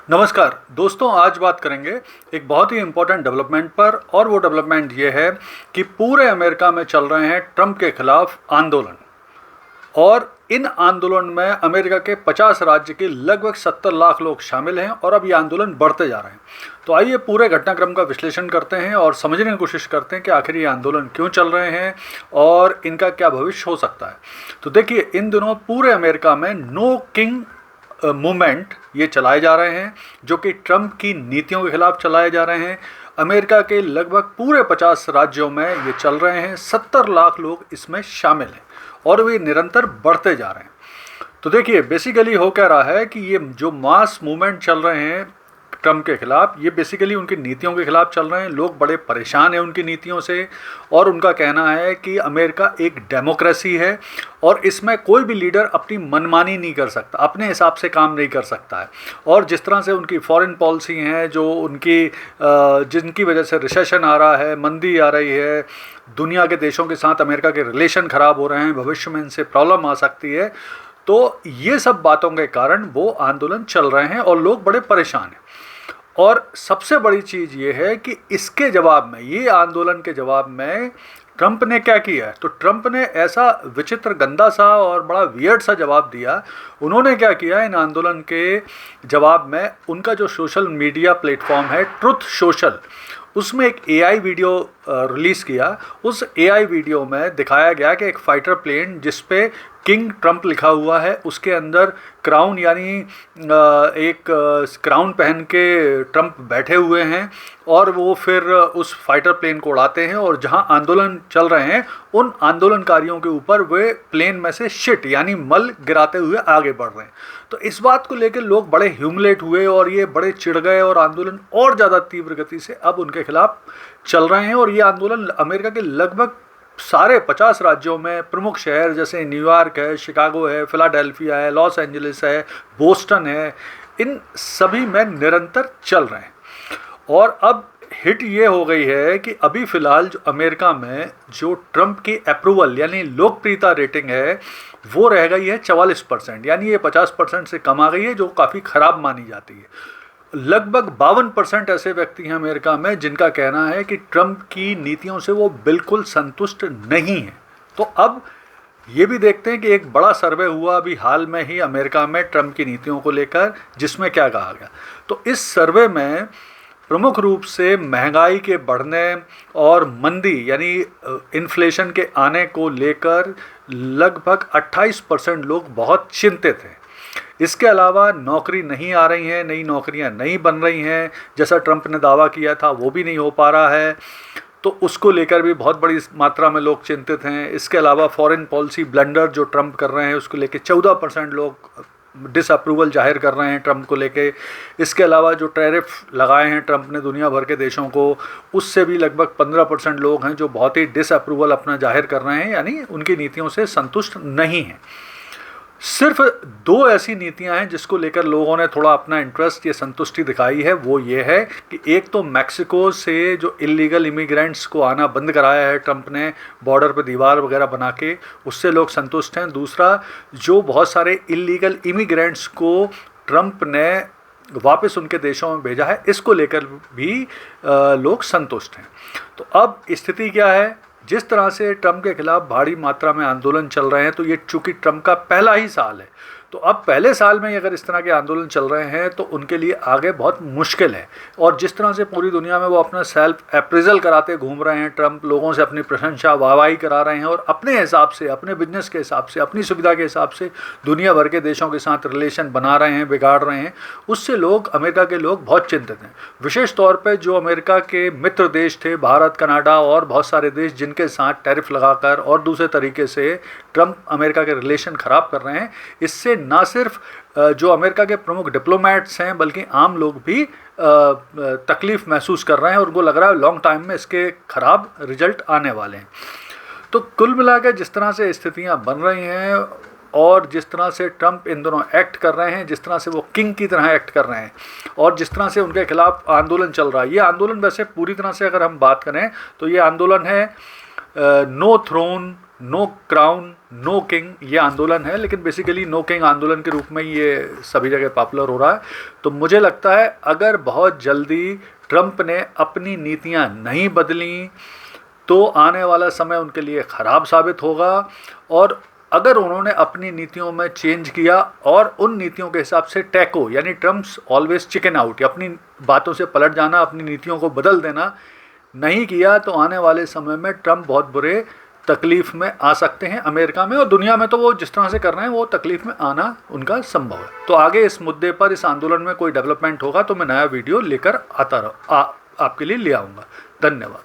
नमस्कार दोस्तों, आज बात करेंगे एक बहुत ही इम्पोर्टेंट डेवलपमेंट पर। और वो डेवलपमेंट ये है कि पूरे अमेरिका में चल रहे हैं ट्रंप के खिलाफ आंदोलन। और इन आंदोलन में अमेरिका के 50 राज्य के लगभग 70 लाख लोग शामिल हैं और अब ये आंदोलन बढ़ते जा रहे हैं। तो आइए पूरे घटनाक्रम का विश्लेषण करते हैं और समझने की कोशिश करते हैं कि आखिर ये आंदोलन क्यों चल रहे हैं और इनका क्या भविष्य हो सकता है। तो देखिए, इन दिनों पूरे अमेरिका में नो किंग मूवमेंट ये चलाए जा रहे हैं, जो कि ट्रंप की नीतियों के खिलाफ चलाए जा रहे हैं। अमेरिका के लगभग पूरे 50 राज्यों में ये चल रहे हैं। 70 लाख लोग इसमें शामिल हैं और वे निरंतर बढ़ते जा रहे हैं। तो देखिए, बेसिकली हो क्या रहा है कि ये जो मास मूवमेंट चल रहे हैं ट्रंप के खिलाफ, ये बेसिकली उनकी नीतियों के खिलाफ चल रहे हैं। लोग बड़े परेशान हैं उनकी नीतियों से और उनका कहना है कि अमेरिका एक डेमोक्रेसी है और इसमें कोई भी लीडर अपनी मनमानी नहीं कर सकता, अपने हिसाब से काम नहीं कर सकता है। और जिस तरह से उनकी फॉरेन पॉलिसी हैं, जो उनकी जिनकी वजह से रिसेशन आ रहा है, मंदी आ रही है, दुनिया के देशों के साथ अमेरिका के रिलेशन ख़राब हो रहे हैं, भविष्य में इनसे प्रॉब्लम आ सकती है। तो ये सब बातों के कारण वो आंदोलन चल रहे हैं और लोग बड़े परेशान हैं। और सबसे बड़ी चीज़ ये है कि इसके जवाब में, ये आंदोलन के जवाब में ट्रंप ने क्या किया है। तो ट्रंप ने ऐसा विचित्र, गंदा सा और बड़ा वियर्ड सा जवाब दिया। उन्होंने क्या किया, इन आंदोलन के जवाब में उनका जो सोशल मीडिया प्लेटफॉर्म है ट्रुथ सोशल, उसमें एक एआई वीडियो रिलीज़ किया। उस एआई वीडियो में दिखाया गया कि एक फाइटर प्लेन जिस पे किंग ट्रंप लिखा हुआ है, उसके अंदर क्राउन यानी एक क्राउन पहन के ट्रंप बैठे हुए हैं और वो फिर उस फाइटर प्लेन को उड़ाते हैं और जहां आंदोलन चल रहे हैं उन आंदोलनकारियों के ऊपर वे प्लेन में से शिट यानी मल गिराते हुए आगे बढ़ रहे हैं। तो इस बात को लेकर लोग बड़े ह्यूमिलेट हुए और ये बड़े चिढ़ गए और आंदोलन और ज़्यादा तीव्र गति से अब उनके खिलाफ चल रहे हैं। और ये आंदोलन अमेरिका के लगभग सारे 50 राज्यों में, प्रमुख शहर जैसे न्यूयॉर्क है, शिकागो है, फिलाडेल्फिया है, लॉस एंजलिस है, बोस्टन है, इन सभी में निरंतर चल रहे हैं। और अब हिट ये हो गई है कि अभी फ़िलहाल जो अमेरिका में जो ट्रंप की अप्रूवल यानी लोकप्रियता रेटिंग है वो रह गई है 44%, यानी ये 50% से कम आ गई है, जो काफ़ी ख़राब मानी जाती है। लगभग 52% ऐसे व्यक्ति हैं अमेरिका में जिनका कहना है कि ट्रंप की नीतियों से वो बिल्कुल संतुष्ट नहीं है। तो अब ये भी देखते हैं कि एक बड़ा सर्वे हुआ अभी हाल में ही अमेरिका में ट्रंप की नीतियों को लेकर, जिसमें क्या कहा गया। तो इस सर्वे में प्रमुख रूप से महंगाई के बढ़ने और मंदी यानी इन्फ्लेशन के आने को लेकर लगभग 28% लोग बहुत चिंतित हैं। इसके अलावा नौकरी नहीं आ रही हैं, नई नौकरियां नहीं बन रही हैं, जैसा ट्रंप ने दावा किया था वो भी नहीं हो पा रहा है, तो उसको लेकर भी बहुत बड़ी मात्रा में लोग चिंतित हैं। इसके अलावा फॉरेन पॉलिसी ब्लंडर जो ट्रंप कर रहे हैं उसको लेकर 14% लोग डिसअप्रूवल जाहिर कर रहे हैं ट्रंप को लेके। इसके अलावा जो टैरिफ लगाए हैं ट्रंप ने दुनिया भर के देशों को, उससे भी लगभग 15% लोग हैं जो बहुत ही डिसअप्रूवल अपना जाहिर कर रहे हैं, यानी उनकी नीतियों से संतुष्ट नहीं हैं। सिर्फ 2 ऐसी नीतियां हैं जिसको लेकर लोगों ने थोड़ा अपना इंटरेस्ट या संतुष्टि दिखाई है। वो ये है कि एक तो मैक्सिको से जो इलीगल इमिग्रेंट्स को आना बंद कराया है ट्रंप ने, बॉर्डर पर दीवार वगैरह बना के, उससे लोग संतुष्ट हैं। दूसरा, जो बहुत सारे इलीगल इमिग्रेंट्स को ट्रंप ने वापस उनके देशों में भेजा है, इसको लेकर भी लोग संतुष्ट हैं। तो अब स्थिति क्या है, जिस तरह से ट्रंप के खिलाफ भारी मात्रा में आंदोलन चल रहे हैं, तो ये चूंकि ट्रंप का पहला ही साल है, तो अब पहले साल में अगर इस तरह के आंदोलन चल रहे हैं तो उनके लिए आगे बहुत मुश्किल है। और जिस तरह से पूरी दुनिया में वो अपना सेल्फ अप्रेजल कराते घूम रहे हैं ट्रंप, लोगों से अपनी प्रशंसा वाहवाही करा रहे हैं और अपने हिसाब से, अपने बिजनेस के हिसाब से, अपनी सुविधा के हिसाब से दुनिया भर के देशों के साथ रिलेशन बना रहे हैं, बिगाड़ रहे हैं, उससे लोग, अमेरिका के लोग बहुत चिंतित हैं। विशेष तौर पर जो अमेरिका के मित्र देश थे, भारत, कनाडा और बहुत सारे देश जिनके साथ टैरिफ लगाकर और दूसरे तरीके से ट्रंप अमेरिका के रिलेशन ख़राब कर रहे हैं, इससे ना सिर्फ जो अमेरिका के प्रमुख डिप्लोमेट्स हैं बल्कि आम लोग भी तकलीफ़ महसूस कर रहे हैं और उनको लग रहा है लॉन्ग टाइम में इसके ख़राब रिजल्ट आने वाले हैं। तो कुल मिलाकर जिस तरह से स्थितियां बन रही हैं और जिस तरह से ट्रंप इन दोनों एक्ट कर रहे हैं, जिस तरह से वो किंग की तरह एक्ट कर रहे हैं और जिस तरह से उनके खिलाफ आंदोलन चल रहा है, ये आंदोलन वैसे पूरी तरह से अगर हम बात करें तो ये आंदोलन है no throne no crown no king ये आंदोलन है, लेकिन बेसिकली नो किंग आंदोलन के रूप में ये सभी जगह पॉपुलर हो रहा है। तो मुझे लगता है अगर बहुत जल्दी ट्रंप ने अपनी नीतियां नहीं बदली तो आने वाला समय उनके लिए ख़राब साबित होगा, और अगर उन्होंने अपनी नीतियों में चेंज किया और उन नीतियों के हिसाब से टैको यानी ट्रम्प्स ऑलवेज चिकन आउट या अपनी बातों से पलट जाना, अपनी नीतियों को बदल देना नहीं किया, तो आने वाले समय में ट्रम्प बहुत बुरे तकलीफ़ में आ सकते हैं अमेरिका में, और दुनिया में तो वो जिस तरह से कर रहे हैं वो तकलीफ़ में आना उनका संभव है। तो आगे इस मुद्दे पर, इस आंदोलन में कोई डेवलपमेंट होगा तो मैं नया वीडियो लेकर आपके लिए ले आऊँगा। धन्यवाद।